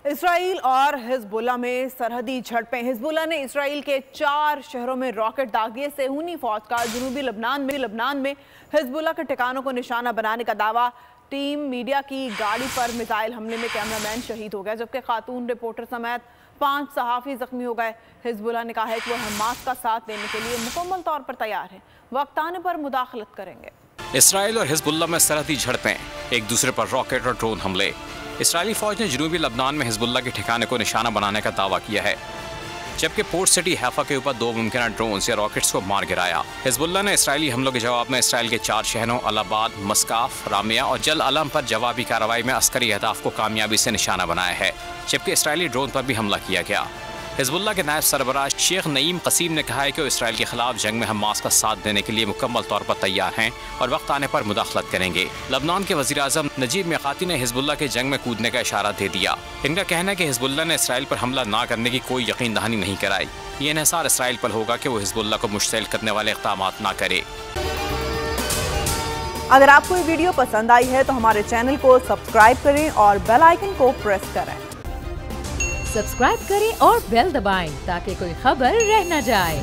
Israel और Hezbollah में सरहदी झड़पें। हिजबुल्लाह ने इसराइल के 4 शहरों में रॉकेट दाग दिए। सेहूनी फौज का जनूबी लबनान में हिजबुल्लाह के ठिकानों को निशाना बनाने का दावा। टीम मीडिया की गाड़ी पर मिसाइल हमले में कैमरामैन शहीद हो गया, जबकि खातून रिपोर्टर समेत 5 सहाफ़ी जख्मी हो गए। हिजबुल्लाह ने कहा है कि वह हमास का साथ देने के लिए मुकम्मल तौर पर तैयार है, वक्त आने पर मुदाखलत करेंगे। इसराइल और हिजबुल्लाह में सरहदी झड़पें, एक दूसरे पर रॉकेट और ड्रोन हमले। इसराइली फौज ने जनूबी लबनान में हिजबुल्लाह के ठिकाने को निशाना बनाने का दावा किया है, जबकि पोर्ट सिटी हैफा के ऊपर 2 मुमकिन ड्रोन्स या रॉकेट्स को मार गिराया। हिजबुल्लाह ने इसराइली हमलों के जवाब में इसराइल के 4 शहरों अलाबाद, मस्काफ, रामिया और जल अलम पर जवाबी कार्रवाई में अस्करी अहदाफ को कामयाबी से निशाना बनाया है, जबकि इसराइली ड्रोन पर भी हमला किया गया। हिजबुल्लाह के नायब सरबराह शेख नईम कसीम ने कहा है कि वो इसराइल के खिलाफ जंग में हमास का साथ देने के लिए मुकम्मल तौर पर तैयार हैं और वक्त आने पर मुदाखलत करेंगे। लबनान के वज़ीर आज़म नजीब मिकाती ने हिजबुल्लाह के जंग में कूदने का इशारा दे दिया। इनका कहना है कि हिजबुल्लाह ने इसराइल पर हमला ना करने की कोई यकीन दहानी नहीं कराई। ये इन्हिसार इसराइल पर होगा कि वो हिजबुल्लाह को मुश्तइल करने वाले इक़दाम ना करे। अगर आपको ये वीडियो पसंद आई है तो हमारे चैनल को सब्सक्राइब करें और बेल आइकन को प्रेस करें। सब्सक्राइब करें और बेल दबाएं ताकि कोई खबर रह न जाए।